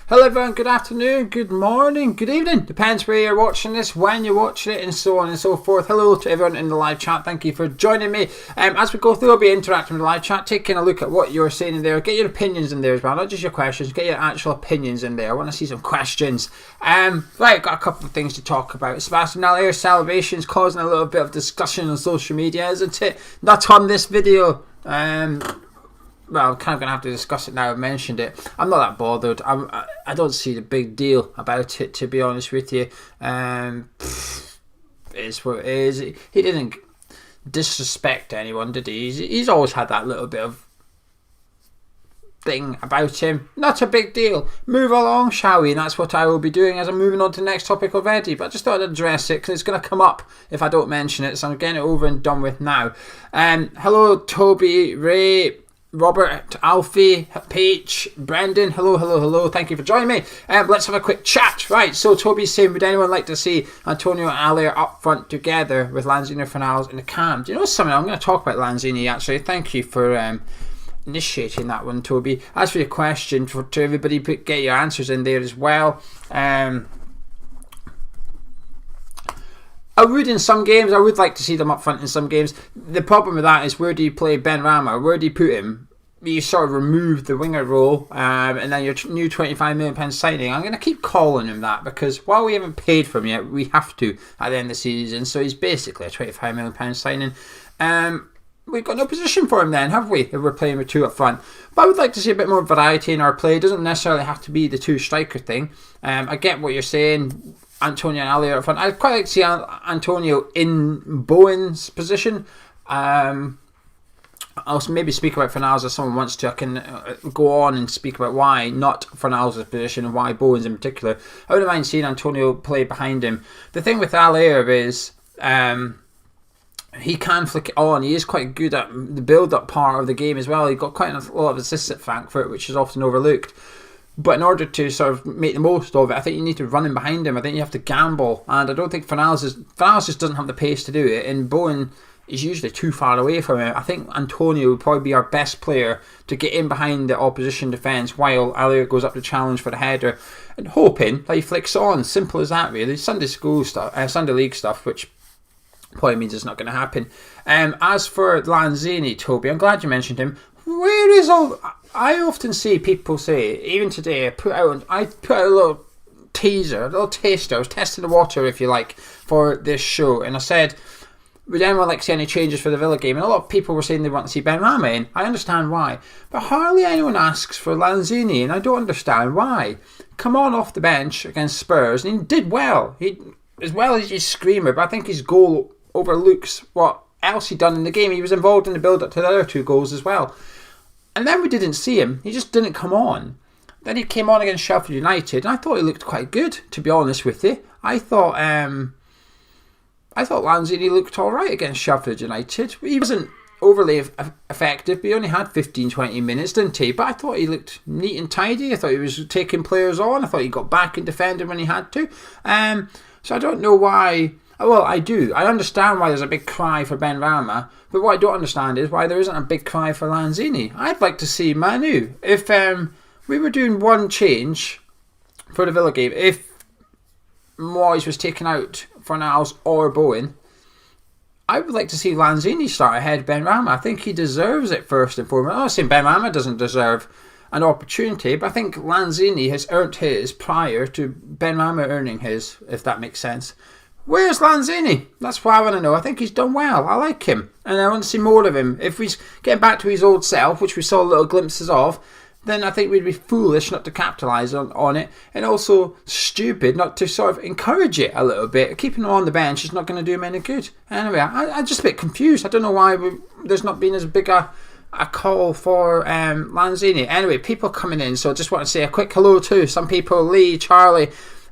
Hello everyone, good afternoon, good morning, good evening, depends where you're watching this, when you're watching it, and so on and so forth. Hello to everyone in the live chat, thank you for joining me. As we go through, I'll be interacting with the live chat, taking a look at what you're saying in there, get your opinions in there as well, not just your questions, get your actual opinions in there. I want to see some questions. Right, got a couple of things to talk about. Sebastian Haller's celebrations causing a little bit of discussion on social media, isn't it? Not on this video. Well, I'm kind of going to have to discuss it now. I've mentioned it. I'm not that bothered. I don't see the big deal about it, to be honest with you. It's what it is. He didn't disrespect anyone, did he? He's always had that little bit of thing about him. Not a big deal. Move along, shall we? And that's what I will be doing as I'm moving on to the next topic already. But I just thought I'd address it because it's going to come up if I don't mention it. So I'm getting it over and done with now. Hello, Toby, Ray, Robert, Alfie, Paige, Brendan, hello, thank you for joining me. Let's have a quick chat. Right, so Toby's saying, would anyone like to see Antonio and Haller up front together with Lanzini, Fornals in the cam? Do you know something? I'm going to talk about Lanzini actually. Thank you for initiating that one, Toby. As for your question, to everybody, get your answers in there as well. I would in some games. I would like to see them up front in some games. The problem with that is, where do you play Benrahma? Where do you put him? You sort of remove the winger role, and then your new £25 million signing. I'm going to keep calling him that because while we haven't paid for him yet, we have to at the end of the season. So he's basically a £25 million signing. We've got no position for him then, have we, if we're playing with two up front? But I would like to see a bit more variety in our play. It doesn't necessarily have to be the two striker thing. I get what you're saying, Antonio and Ali up front. I'd quite like to see Antonio in Bowen's position. I'll maybe speak about Fornals if someone wants to. I can go on and speak about why not Fornals' position and why Bowen's in particular. I wouldn't mind seeing Antonio play behind him. The thing with Haller is he can flick it on. He is quite good at the build-up part of the game as well. He got quite a lot of assists at Frankfurt, which is often overlooked. But in order to sort of make the most of it, I think you need to run in behind him. I think you have to gamble. And I don't think Fornals just doesn't have the pace to do it. And Bowen is usually too far away from him. I think Antonio would probably be our best player to get in behind the opposition defence while Haller goes up to challenge for the header. And hoping that he flicks on. Simple as that, really. Sunday league stuff, which probably means it's not going to happen. As for Lanzini, Toby, I'm glad you mentioned him. Where is all... I often see people say, even today, I put out a little teaser, a little taster. I was testing the water, if you like, for this show, and I said, would anyone like to see any changes for the Villa game? And a lot of people were saying they want to see Benrahma in. I understand why, but hardly anyone asks for Lanzini, and I don't understand why. Come on off the bench against Spurs, and he did well. As well as he's screamer, but I think his goal overlooks what else he'd done in the game. He was involved in the build-up to the other two goals as well. And then we didn't see him. He just didn't come on. Then he came on against Sheffield United, and I thought he looked quite good, to be honest with you. I thought Lanzini looked all right against Sheffield United. He wasn't overly effective, but he only had 15-20 minutes, didn't he? But I thought he looked neat and tidy. I thought he was taking players on. I thought he got back and defended when he had to. So I don't know why... Well, I do. I understand why there's a big cry for Benrahma, but what I don't understand is why there isn't a big cry for Lanzini. I'd like to see Manu. If we were doing one change for the Villa game, if Moyes was taken out for Fornals or Bowen, I would like to see Lanzini start ahead of Benrahma. I think he deserves it first and foremost. I'm not saying Benrahma doesn't deserve an opportunity, but I think Lanzini has earned his prior to Benrahma earning his, if that makes sense. Where's Lanzini? That's what I want to know. I think he's done well. I like him. And I want to see more of him. If he's getting back to his old self, which we saw little glimpses of, then I think we'd be foolish not to capitalise on it. And also stupid not to sort of encourage it a little bit. Keeping him on the bench is not going to do him any good. Anyway, I'm just a bit confused. I don't know why there's not been as big a call for Lanzini. Anyway, people coming in. So I just want to say a quick hello to some people. Lee, Charlie,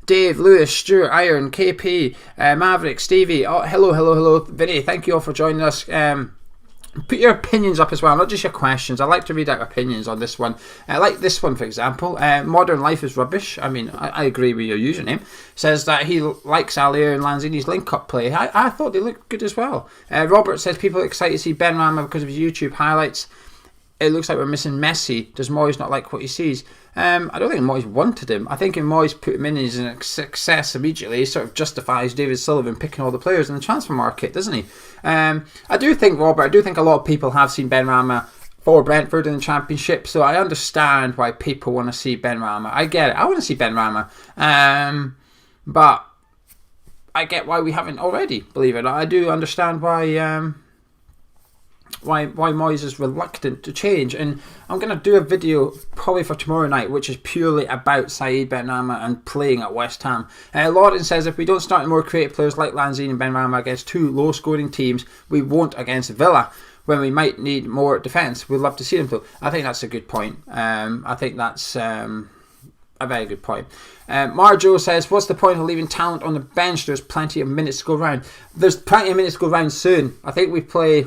Dave, Lewis, Stuart, Iron, KP, Maverick, Stevie. Oh, hello, Vinny. Thank you all for joining us. Put your opinions up as well, not just your questions. I like to read out opinions on this one. Like this one, for example. Modern Life is Rubbish. I mean, I agree with your username. Says that he likes Haller and Lanzini's link-up play. I thought they looked good as well. Robert says people are excited to see Benrahma because of his YouTube highlights. it looks like we're missing Messi. Does Moyes not like what he sees? I don't think Moyes wanted him. I think if Moyes put him in as a success immediately, he sort of justifies David Sullivan picking all the players in the transfer market, doesn't he? I do think, Robert, a lot of people have seen Benrahma for Brentford in the Championship, so I understand why people want to see Benrahma. I get it. I want to see Benrahma. But I get why we haven't already, believe it or not. I do understand why Moyes is reluctant to change, and I'm going to do a video probably for tomorrow night which is purely about Saeed Benrahma and playing at West Ham. Lawton says if we don't start more creative players like Lanzini and Benrahma against two low scoring teams, we won't against Villa when we might need more defence. We'd love to see them though. I think that's a good point. I think that's a very good point. Marjo says, what's the point of leaving talent on the bench? There's plenty of minutes to go round. There's plenty of minutes to go round soon. I think we play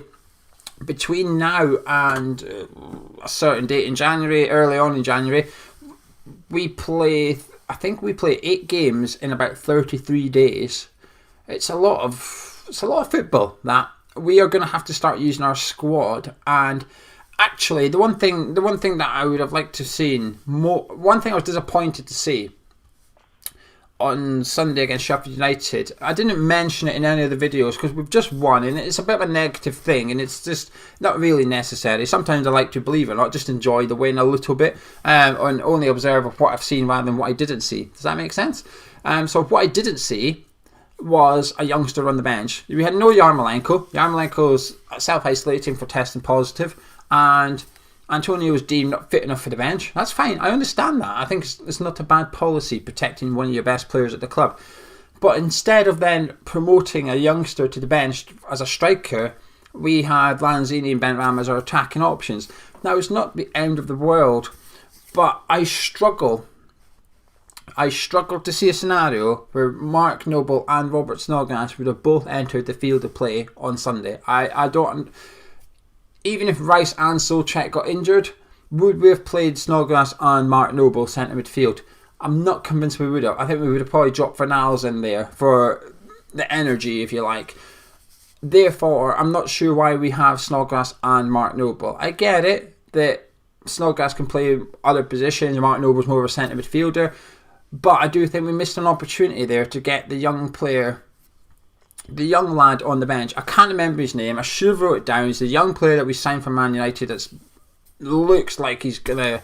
between now and a certain date in January, early on in January. I think we play 8 games in about 33 days. It's a lot of football that we are going to have to start using our squad. And actually, the one thing that I would have liked to see, one thing I was disappointed to see on Sunday against Sheffield United, I didn't mention it in any of the videos because we've just won, and it's a bit of a negative thing, and it's just not really necessary. Sometimes I like to believe it, not just enjoy the win a little bit, and only observe what I've seen rather than what I didn't see. Does that make sense? So what I didn't see was a youngster on the bench. We had no Yarmolenko. Yarmolenko's self-isolating for testing positive, and Antonio was deemed not fit enough for the bench. That's fine. I understand that. I think it's not a bad policy protecting one of your best players at the club. But instead of then promoting a youngster to the bench as a striker, we had Lanzini and Benrahma as our attacking options. Now, it's not the end of the world, but I struggle to see a scenario where Mark Noble and Robert Snodgrass would have both entered the field of play on Sunday. I don't... Even if Rice and Soucek got injured, would we have played Snodgrass and Mark Noble centre midfield? I'm not convinced we would have. I think we would have probably dropped Fornals in there for the energy, if you like. Therefore, I'm not sure why we have Snodgrass and Mark Noble. I get it that Snodgrass can play other positions, Mark Noble's more of a centre midfielder, but I do think we missed an opportunity there to get the young player, the young lad on the bench. I can't remember his name. I should have wrote it down. He's the young player that we signed from Man United that looks like he's going to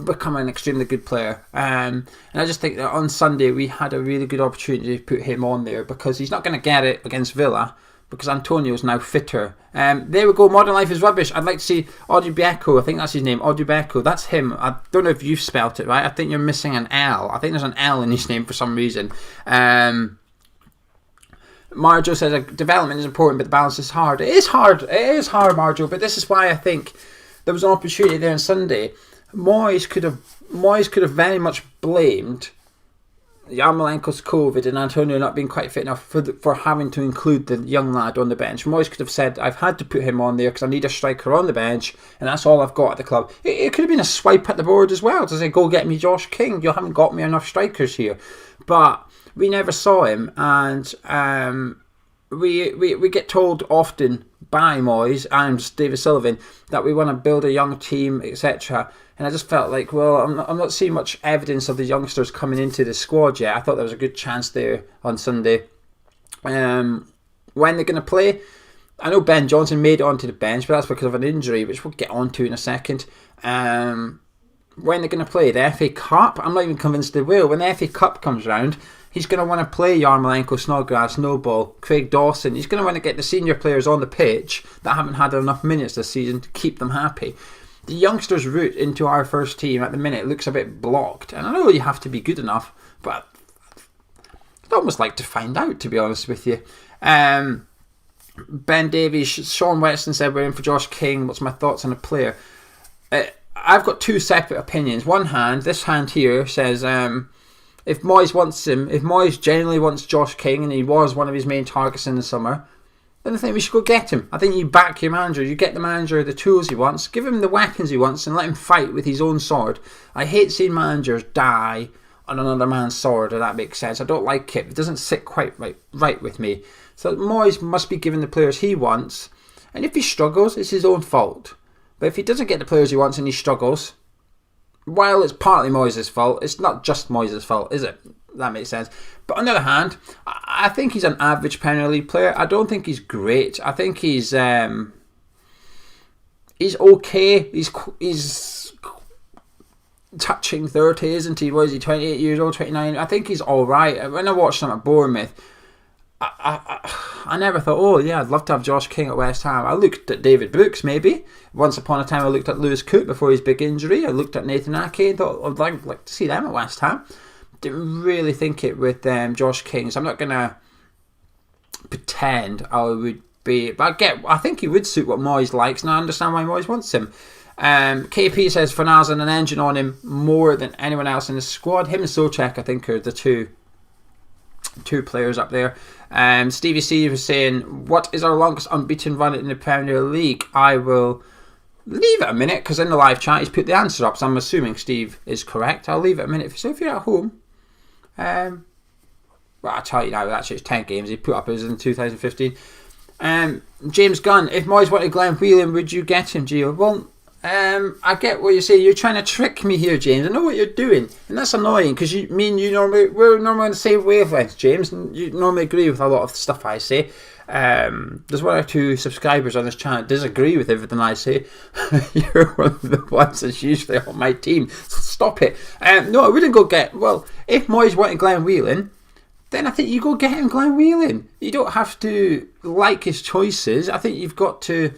become an extremely good player. And I just think that on Sunday we had a really good opportunity to put him on there because he's not going to get it against Villa because Antonio's now fitter. There we go. Modern Life is Rubbish. I'd like to see Odubeko. I think that's his name. Odubeko. That's him. I don't know if you've spelt it right. I think you're missing an L. I think there's an L in his name for some reason. Marjo says development is important, but the balance is hard. It is hard, Marjo. But this is why I think there was an opportunity there on Sunday. Moyes could have very much blamed Yarmolenko's COVID and Antonio not being quite fit enough for having to include the young lad on the bench. Moyes could have said, I've had to put him on there because I need a striker on the bench, and that's all I've got at the club. It could have been a swipe at the board as well to say, go get me Josh King. You haven't got me enough strikers here. But we never saw him, and we get told often by Moyes and David Sullivan that we want to build a young team, etc. And I just felt like, well, I'm not seeing much evidence of the youngsters coming into the squad yet. I thought there was a good chance there on Sunday. When they're going to play, I know Ben Johnson made it onto the bench, but that's because of an injury, which we'll get onto in a second. When they're going to play the FA Cup, I'm not even convinced they will. When the FA Cup comes round, he's going to want to play Yarmolenko, Snodgrass, Noble, Craig Dawson. He's going to want to get the senior players on the pitch that haven't had enough minutes this season to keep them happy. The youngsters' route into our first team at the minute looks a bit blocked. And I know you have to be good enough, but I'd almost like to find out, to be honest with you. Ben Davies, Sean Weston said we're in for Josh King. What's my thoughts on a player? I've got two separate opinions. This hand here says if Moyes wants him, if Moyes genuinely wants Josh King and he was one of his main targets in the summer, then I think we should go get him. I think you back your manager, you get the manager the tools he wants, give him the weapons he wants and let him fight with his own sword. I hate seeing managers die on another man's sword, if that makes sense. I don't like it. It doesn't sit quite right with me. So Moyes must be given the players he wants, and if he struggles, it's his own fault. But if he doesn't get the players he wants and he struggles, while it's partly Moyes' fault, it's not just Moyes' fault, is it? That makes sense. But on the other hand, I think he's an average Premier League player. I don't think he's great. I think he's okay. He's touching 30, isn't he? Was he 28 years old, 29? I think he's all right. When I watched him at Bournemouth, I never thought, oh yeah, I'd love to have Josh King at West Ham. I looked at David Brooks maybe. Once upon a time I looked at Lewis Cook before his big injury. I looked at Nathan Ake and thought I'd like to see them at West Ham. Didn't really think it with Josh King, so I'm not going to pretend I would be, but I think he would suit what Moyes likes, and I understand why Moyes wants him. KP says Fornals and an engine on him more than anyone else in the squad. Him and Soucek, I think, are the two players up there. Stevie C was saying, what is our longest unbeaten run in the Premier League? I will leave it a minute, because in the live chat he's put the answer up, so I'm assuming Steve is correct. I'll leave it a minute. So if you're at home, well, I'll tell you now, actually it's 10 games he put up. It was in 2015. James Gunn, if Moyes wanted Glenn Whelan, would you get him, Gio? Well, I get what you're saying. You're trying to trick me here, James. I know what you're doing, and that's annoying, because we're normally on the same wavelength, James, and you normally agree with a lot of the stuff I say. There's one or two subscribers on this channel that disagree with everything I say. You're one of the ones that's usually on my team, so stop it. No, I wouldn't go get, well, if Moyes wanted Glenn Whelan, then I think you go get him Glenn Whelan. You don't have to like his choices. I think you've got to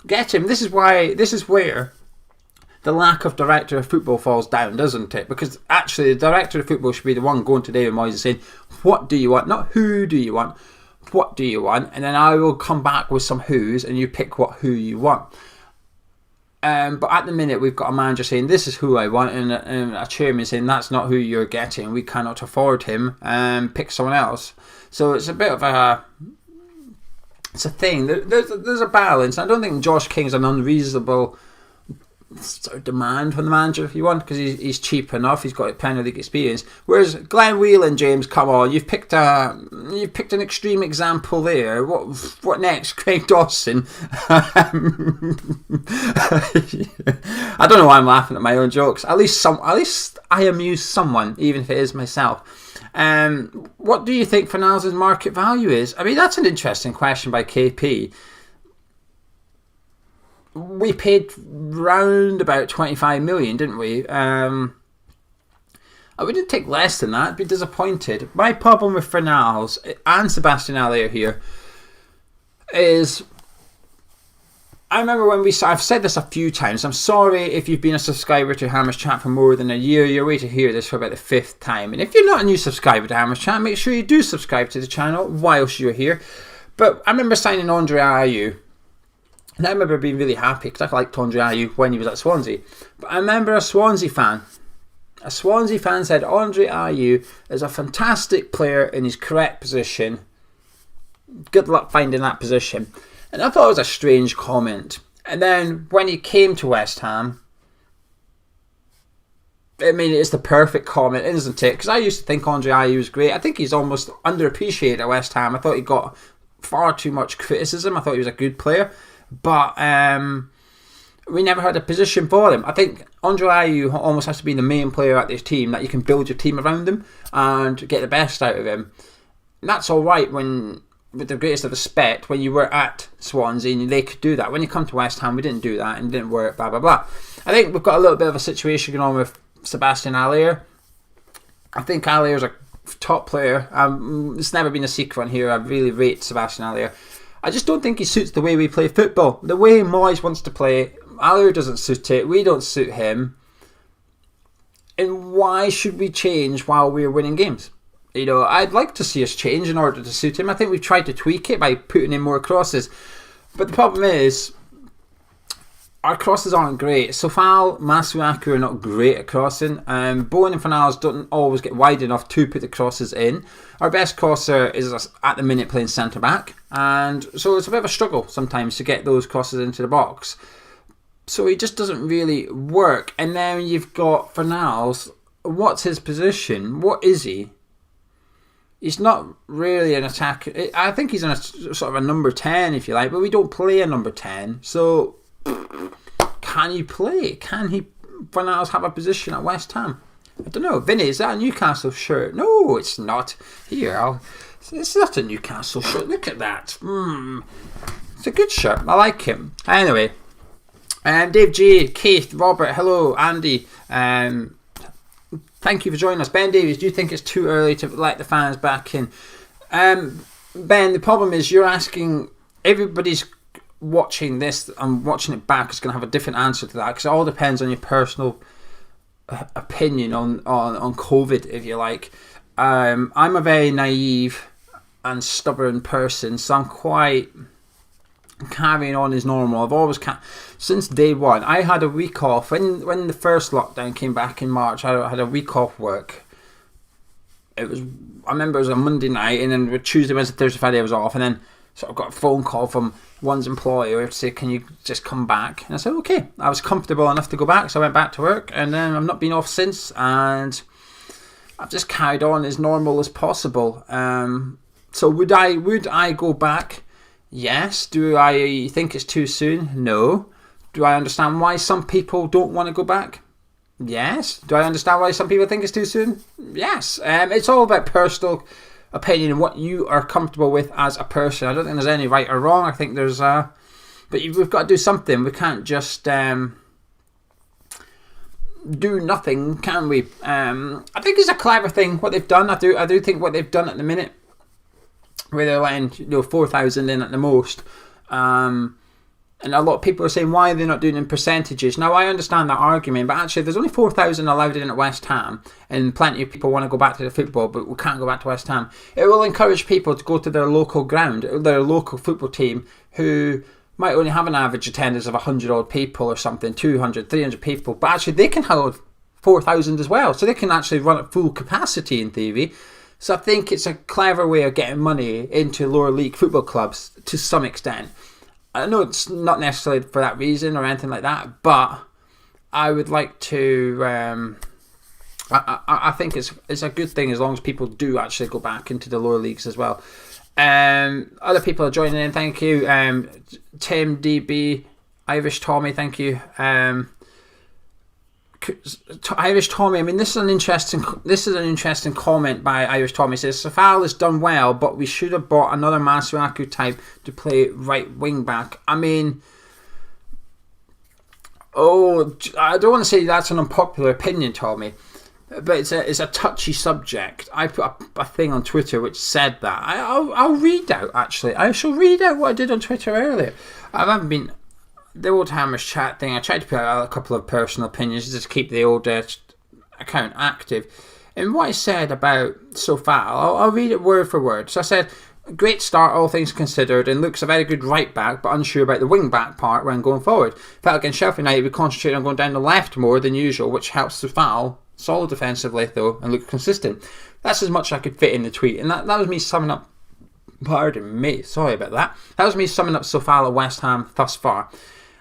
get him. This is where the lack of director of football falls down, doesn't it? Because actually the director of football should be the one going to David Moyes and saying, what do you want? Not who do you want, what do you want? And then I will come back with some who's, and you pick who you want. But at the minute we've got a manager saying this is who I want, and a chairman saying that's not who you're getting, we cannot afford him, pick someone else. So it's a bit of it's a thing. There's a balance. I don't think Josh King's an unreasonable sort of demand from the manager if you want, because he's cheap enough, he's got Premier League experience. Whereas Glenn Whelan, James, come on, you've picked an extreme example there. What next? Craig Dawson. I don't know why I'm laughing at my own jokes. At least I amuse someone, even if it is myself. What do you think Fornals' market value is? I mean, that's an interesting question by KP. We paid round about 25 million, didn't we? I wouldn't take less than that. I'd be disappointed. My problem with Fornals and Sebastian Haller here is, I remember when I've said this a few times. I'm sorry if you've been a subscriber to Hammer's Chat for more than a year. You're waiting to hear this for about the 5th time. And if you're not a new subscriber to Hammer's Chat, make sure you do subscribe to the channel whilst you're here. But I remember signing Andre Ayew. And I remember being really happy because I liked Andre Ayew when he was at Swansea. But I remember a Swansea fan said Andre Ayew is a fantastic player in his correct position. Good luck finding that position. And I thought it was a strange comment. And then when he came to West Ham, I mean, it's the perfect comment, isn't it? Because I used to think Andre Ayew was great. I think he's almost underappreciated at West Ham. I thought he got far too much criticism. I thought he was a good player. But we never had a position for him. I think Andre Ayew almost has to be the main player at this team, that you can build your team around him and get the best out of him. And that's all right when, with the greatest of respect, when you were at Swansea and they could do that. When you come to West Ham, we didn't do that and it didn't work, blah, blah, blah. I think we've got a little bit of a situation going on with Sebastian Haller. I think Haller's a top player. It's never been a secret on here. I really rate Sebastian Haller. I just don't think he suits the way we play football. The way Moyes wants to play, Haller doesn't suit it. We don't suit him. And why should we change while we're winning games? You know, I'd like to see us change in order to suit him. I think we've tried to tweak it by putting in more crosses. But the problem is, our crosses aren't great. Sofal, Masuaku are not great at crossing. Bowen and Fornals don't always get wide enough to put the crosses in. Our best crosser is at the minute playing centre back, and so it's a bit of a struggle sometimes to get those crosses into the box. So he just doesn't really work. And then you've got Fornals. What's his position? What is he? He's not really an attacker. I think he's in a sort of a number 10, if you like, but we don't play a number 10. So can he play? Can he, Fornals, have a position at West Ham? I don't know. Vinny, is that a Newcastle shirt? No, it's not. Here, it's not a Newcastle shirt. Look at that. It's a good shirt. I like him. Anyway, Dave G, Keith, Robert, hello, Andy. Thank you for joining us. Ben Davies, do you think it's too early to let the fans back in? Ben, the problem is you're asking, everybody's watching this and watching it back is going to have a different answer to that, because it all depends on your personal opinion on COVID, if you like. I'm a very naive and stubborn person, so I'm quite carrying on as normal. I've always since day one. I had a week off when the first lockdown came back in March. I had a week off work. I remember it was a Monday night, and then Tuesday, Wednesday, Thursday, Friday I was off, and then sort of got a phone call from one's employer to say, can you just come back? And I said, okay. I was comfortable enough to go back, so I went back to work, and then I've not been off since, and I've just carried on as normal as possible. So would I go back? Yes. Do I think it's too soon? No. Do I understand why some people don't want to go back? Yes. Do I understand why some people think it's too soon? Yes. It's all about personal opinion and what you are comfortable with as a person. I don't think there's any right or wrong. I think there's but we've got to do something. We can't just do nothing, can we? I think it's a clever thing what they've done. I do think what they've done at the minute, where they're letting 4,000 in at the most, and a lot of people are saying, why are they not doing it in percentages? Now, I understand that argument, but actually there's only 4,000 allowed in at West Ham, and plenty of people want to go back to the football, but we can't go back to West Ham. It will encourage people to go to their local ground, their local football team, who might only have an average attendance of 100 odd people or something, 200, 300 people, but actually they can hold 4,000 as well, so they can actually run at full capacity in theory. So I think it's a clever way of getting money into lower league football clubs to some extent. I know it's not necessarily for that reason or anything like that, but I would like to. I think it's a good thing as long as people do actually go back into the lower leagues as well. Other people are joining in. Thank you, Tim, DB, Irish Tommy. Thank you. Irish Tommy, I mean, this is an interesting comment by Irish Tommy. He says, Coufal has done well, but we should have bought another Masuaku type to play right wing back. I mean, I don't want to say that's an unpopular opinion, Tommy, but it's a touchy subject. I put a thing on Twitter which said that. I'll read out, actually. I shall read out what I did on Twitter earlier. I haven't been... The old Hammers chat thing, I tried to put out a couple of personal opinions just to keep the old account active. And what I said about Coufal, I'll read it word for word. So I said, great start, all things considered, and looks a very good right back, but unsure about the wing back part when going forward. Felt against Sheffield United, we concentrated on going down the left more than usual, which helps Coufal, solid defensively though, and look consistent. That's as much as I could fit in the tweet, and that was me summing up. Pardon me, sorry about that. That was me summing up Coufal at West Ham thus far.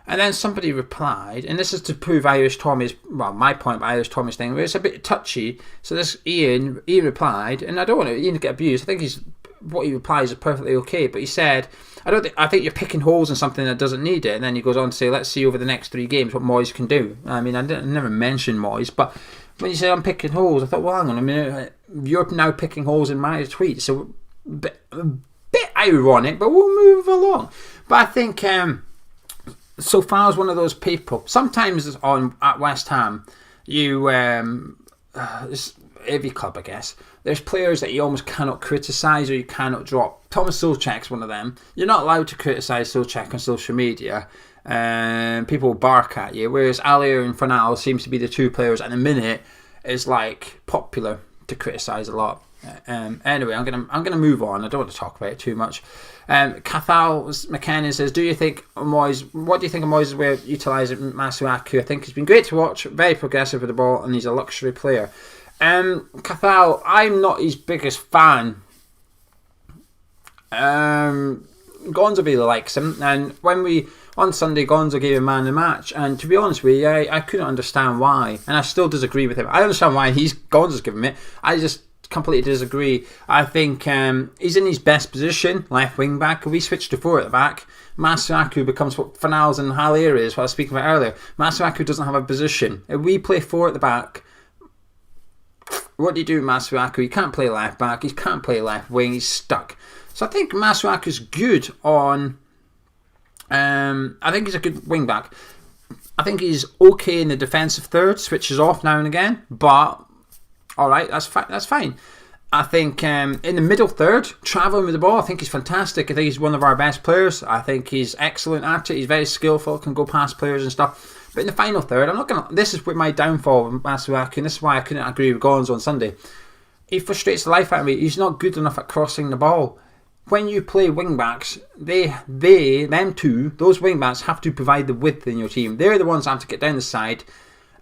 And then somebody replied, and this is to prove Irish Tommy's, well, my point about Irish Tommy's thing, where it's a bit touchy. So this Ian replied, and I don't want Ian to get abused. I think what he replies is perfectly okay. But he said, I think you're picking holes in something that doesn't need it. And then he goes on to say, let's see over the next 3 games what Moyes can do. I mean, I never mentioned Moyes, but when you say I'm picking holes, I thought, well, hang on a minute, you're now picking holes in my tweet. So a bit ironic, but we'll move along. But I think. So far as one of those people, sometimes at West Ham, you every club, I guess, there's players that you almost cannot criticise or you cannot drop. Thomas Soucek's one of them. You're not allowed to criticise Soucek on social media. People will bark at you. Whereas Alier and Fornals seems to be the 2 players at the minute is like popular to criticise a lot. Anyway, I'm gonna move on. I don't want to talk about it too much. Coufal McKenna says, what do you think of Moyes' way of utilising Masuaku? I think he's been great to watch, very progressive with the ball, and he's a luxury player. Coufal, I'm not his biggest fan. Gonzo really likes him, and on Sunday Gonzo gave him man of the match, and to be honest with you, I couldn't understand why, and I still disagree with him. I understand why Gonzo's giving it. I just completely disagree. I think he's in his best position, left wing back. If we switch to 4 at the back, Masuaku becomes what Fornals and Haller is, what I was speaking about earlier. Masuaku doesn't have a position. If we play 4 at the back, what do you do with Masuaku? He can't play left back, he can't play left wing, he's stuck. So I think Masuaku's good on... I think he's a good wing back. I think he's okay in the defensive third, switches off now and again, but alright, that's fine. I think in the middle third, travelling with the ball, I think he's fantastic. I think he's one of our best players. I think he's excellent at it. He's very skillful, can go past players and stuff. But in the final third, this is with my downfall with Masuaku, and this is why I couldn't agree with Gonzo on Sunday. He frustrates the life out of me. He's not good enough at crossing the ball. When you play wing backs, those wing backs have to provide the width in your team. They're the ones that have to get down the side,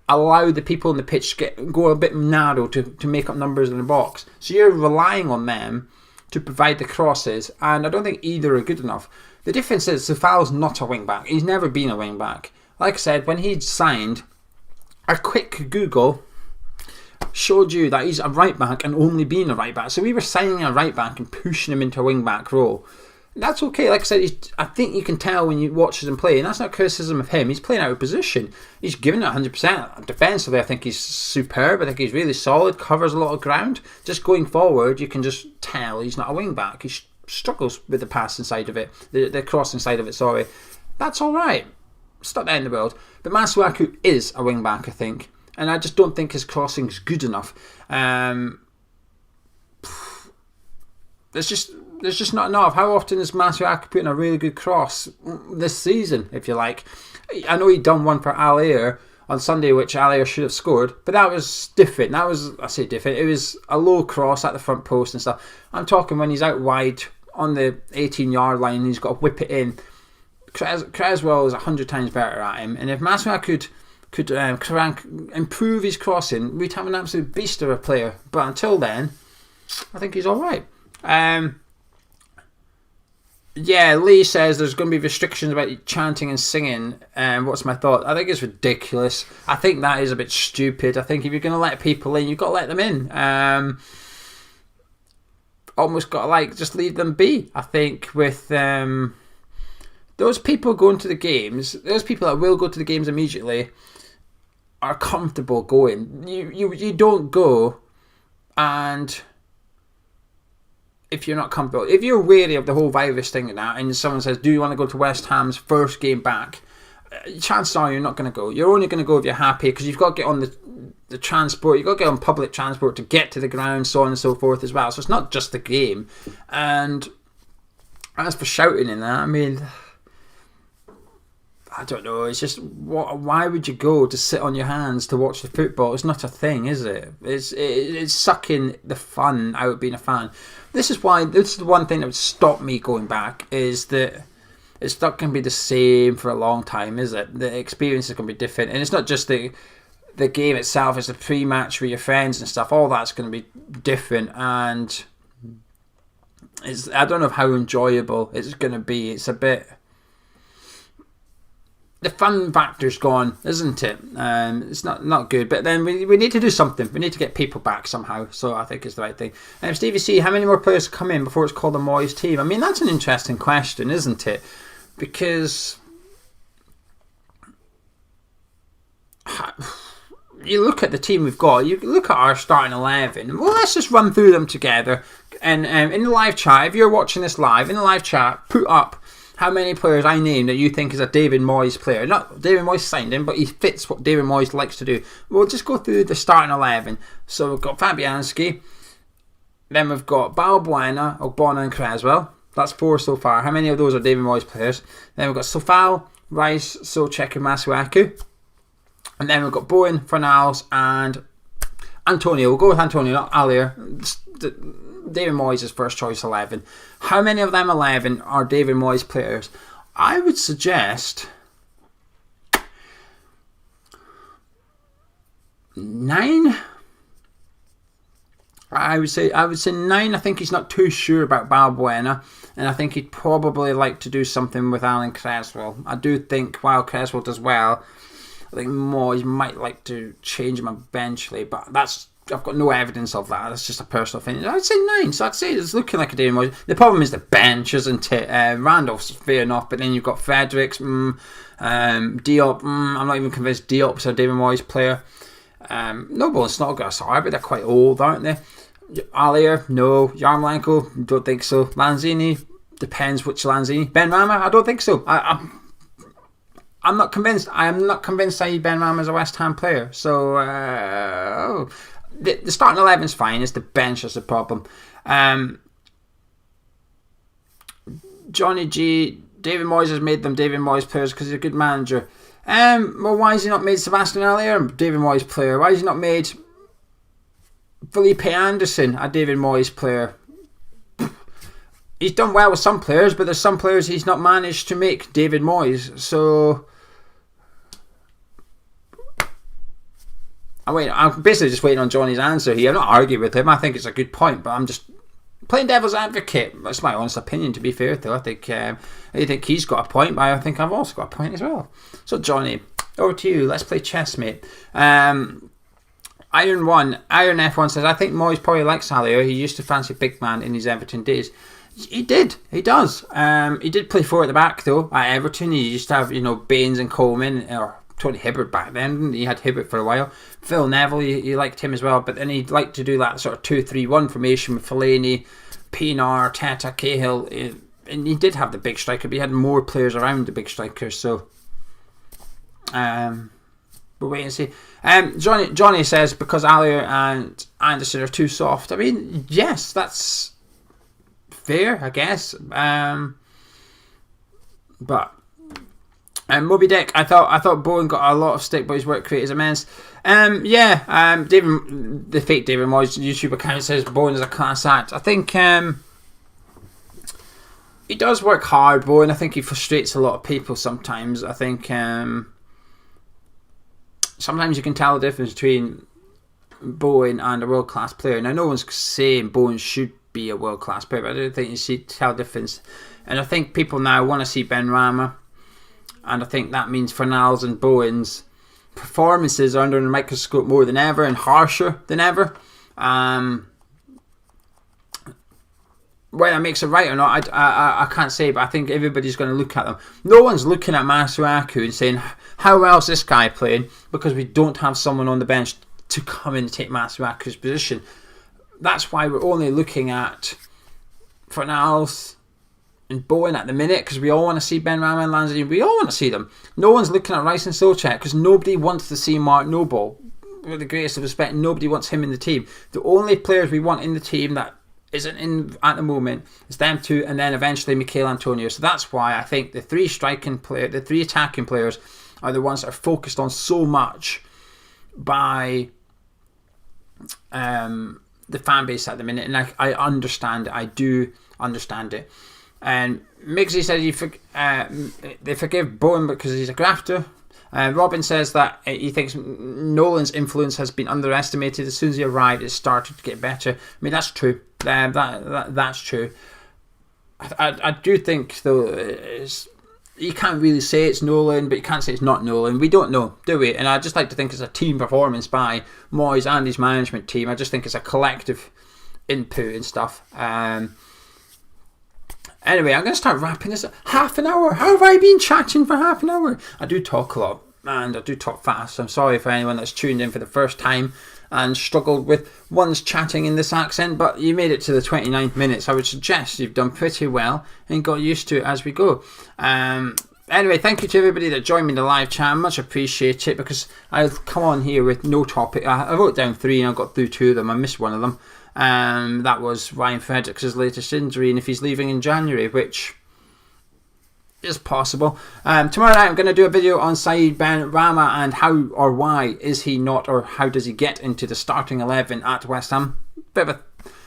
allow the people in the pitch to go a bit narrow to make up numbers in the box. So you're relying on them to provide the crosses, and I don't think either are good enough. The difference is Coufal's not a wing back. He's never been a wing back. Like I said, when he signed, a quick Google showed you that he's a right back and only being a right back. So we were signing a right back and pushing him into a wing back role. That's okay. Like I said, I think you can tell when you watch him play, and that's not criticism of him. He's playing out of position. He's giving it 100%. Defensively, I think he's superb. I think he's really solid, covers a lot of ground. Just going forward, you can just tell he's not a wing back. He struggles with the passing side of it, the crossing side of it, sorry. That's all right. It's not the end of the world. But Masuaku is a wing back, I think. And I just don't think his crossing's good enough. There's just not enough. How often is Masuaku putting a really good cross this season, if you like? I know he'd done one for Haller on Sunday, which Haller should have scored, but that was different. I say different. It was a low cross at the front post and stuff. I'm talking when he's out wide on the 18-yard line and he's got to whip it in. Creswell is 100 times better at him, and if Masuaku could improve his crossing, we'd have an absolute beast of a player. But until then, I think he's all right. Yeah, Lee says there's going to be restrictions about chanting and singing. What's my thought? I think it's ridiculous. I think that is a bit stupid. I think if you're going to let people in, you've got to let them in. Almost got to just leave them be. I think with those people going to the games, those people that will go to the games immediately are comfortable going. You don't go, and if you're not comfortable, if you're wary of the whole virus thing and that, and someone says, do you want to go to West Ham's first game back, chances are you're not going to go. You're only going to go if you're happy, because you've got to get on the transport, you've got to get on public transport to get to the ground, so on and so forth as well. So it's not just the game. And as for shouting in that, I mean, I don't know, it's just, why would you go to sit on your hands to watch the football? It's not a thing, is it? It's sucking the fun out of being a fan. This is the one thing that would stop me going back, is that it's not going to be the same for a long time, is it? The experience is going to be different. And it's not just the game itself, it's the pre-match with your friends and stuff. All that's going to be different, and I don't know how enjoyable it's going to be. It's a bit... The fun factor's gone, isn't it? It's not good. But then we need to do something. We need to get people back somehow. So I think it's the right thing. Stevie C, how many more players come in before it's called the Moyes team? I mean, that's an interesting question, isn't it? Because you look at the team we've got. You look at our starting 11. Well, let's just run through them together. And in the live chat, if you're watching this live, in the live chat, put up how many players I named that you think is a David Moyes player. Not David Moyes signed him, but he fits what David Moyes likes to do. We'll just go through the starting 11. So we've got Fabianski. Then we've got Balbuena, Ogbonna and Creswell. That's 4 so far. How many of those are David Moyes players? Then we've got Coufal, Rice, Soucek and Masuaku. And then we've got Bowen, Fornals and Antonio. We'll go with Antonio, not Haller. David Moyes' first choice 11. How many of them 11 are David Moyes players? I would suggest 9. I would say 9. I think he's not too sure about Balbuena, and I think he'd probably like to do something with Alan Creswell. I do think while Creswell does well, I think Moyes might like to change him eventually, but that's I've got no evidence of that. That's just a personal opinion. I'd say 9. So I'd say it's looking like a David Moyes. The problem is the bench, isn't it? Randolph's fair enough, but then you've got Fredericks, Diop. I'm not even convinced Diop's a David Moyes player. Noble and Snodgrass are, but they're quite old, aren't they? Alier, no. Yarmolenko, don't think so. Lanzini, depends which Lanzini. Benrahma, I don't think so. I'm not convinced. I am not convinced Saeed Benrahma is a West Ham player. So the starting 11 is fine. It's the bench that's the problem. Johnny G. David Moyes has made them David Moyes players because he's a good manager. Well, why has he not made Sebastian Haller a David Moyes player? Why has he not made Felipe Anderson a David Moyes player? He's done well with some players, but there's some players he's not managed to make David Moyes. So I'm basically just waiting on Johnny's answer here. I'm not arguing with him. I think it's a good point, but I'm just playing devil's advocate. That's my honest opinion, to be fair, though. I think he's got a point, but I think I've also got a point as well. So, Johnny, over to you. Let's play chess, mate. Iron F1 says, I think Moyes probably likes Haller. He used to fancy big man in his Everton days. He did. He does. He did play 4 at the back, though, at Everton. He used to have, Baines and Coleman, or Tony Hibbert back then. He had Hibbert for a while. Phil Neville, he liked him as well. But then he'd like to do that sort of 2-3-1 formation with Fellaini, Pienaar, Teta, Cahill. And he did have the big striker, but he had more players around the big strikers. So, we'll wait and see. Johnny says, because Haller and Anderson are too soft. I mean, yes, that's fair, I guess. But Moby Dick, I thought Bowen got a lot of stick, but his work rate is immense. The fake David Moyes YouTube account says Bowen is a class act. I think he does work hard, Bowen. I think he frustrates a lot of people sometimes. I think sometimes you can tell the difference between Bowen and a world class player. Now, no one's saying Bowen should be a world class player, but I don't think you tell the difference. And I think people now want to see Benrahma. And I think that means Fornals and Bowen's performances are under the microscope more than ever and harsher than ever. Whether that makes it right or not, I can't say, but I think everybody's going to look at them. No one's looking at Masuaku and saying, how well is this guy playing? Because we don't have someone on the bench to come in and take Masuaku's position. That's why we're only looking at Fornals and Bowen at the minute, because we all want to see Benrahma and Lanzini. We all want to see them. No one's looking at Rice and Soucek because nobody wants to see Mark Noble. With the greatest of respect, nobody wants him in the team. The only players we want in the team that isn't in at the moment is them two, and then eventually Mikel Antonio. So that's why I think the 3 attacking players are the ones that are focused on so much by the fan base at the minute, and I understand it. I do understand it. And Mixie says they forgive Bowen because he's a grafter. Robin says that he thinks Nolan's influence has been underestimated. As soon as he arrived, it started to get better. I mean, that's true. That's true. I do think, though, you can't really say it's Nolan, but you can't say it's not Nolan. We don't know, do we? And I just like to think it's a team performance by Moyes and his management team. I just think it's a collective input and stuff. Anyway, I'm going to start wrapping this up. Half an hour? How have I been chatting for half an hour? I do talk a lot, and I do talk fast. I'm sorry for anyone that's tuned in for the first time and struggled with one's chatting in this accent, but you made it to the 29 minutes. I would suggest you've done pretty well and got used to it as we go. Anyway, thank you to everybody that joined me in the live chat. I much appreciate it, because I've come on here with no topic. I wrote down 3 and I got through 2 of them. I missed one of them. That was Ryan Fredericks' latest injury, and if he's leaving in January, which is possible. Tomorrow night I'm going to do a video on Saeed Benrahma and how or why is he not, or how does he get into the starting 11 at West Ham. Bit of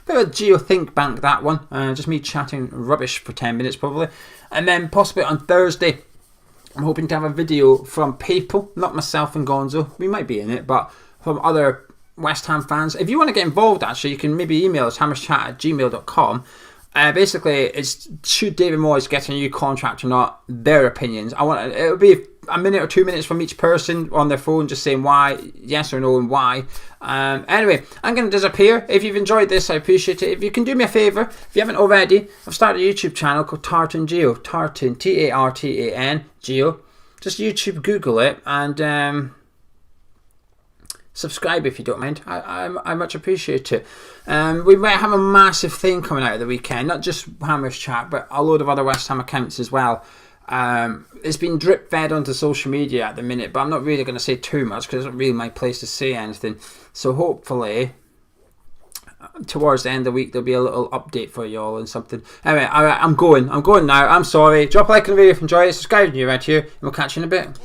a geo-think bank, that one. Just me chatting rubbish for 10 minutes probably. And then possibly on Thursday I'm hoping to have a video from people, not myself and Gonzo, we might be in it, but from other West Ham fans. If you want to get involved, actually, you can maybe email us, hammerschat@gmail.com. Basically, it's should David Moyes get a new contract or not, their opinions. It would be a minute or 2 minutes from each person on their phone, just saying why, yes or no, and why. Anyway, I'm going to disappear. If you've enjoyed this, I appreciate it. If you can do me a favour, if you haven't already, I've started a YouTube channel called Tartan Geo. Tartan, Tartan, Geo. Just YouTube, Google it, and subscribe if you don't mind. I much appreciate it. We might have a massive thing coming out of the weekend, not just Hammers Chat, but a load of other West Ham accounts as well. It's been drip fed onto social media at the minute, but I'm not really going to say too much because it's not really my place to say anything. So hopefully towards the end of the week there'll be a little update for you all and something. Anyway, I'm going now. I'm sorry. Drop a like on the video if you enjoyed it, subscribe to you right here, and we'll catch you in a bit.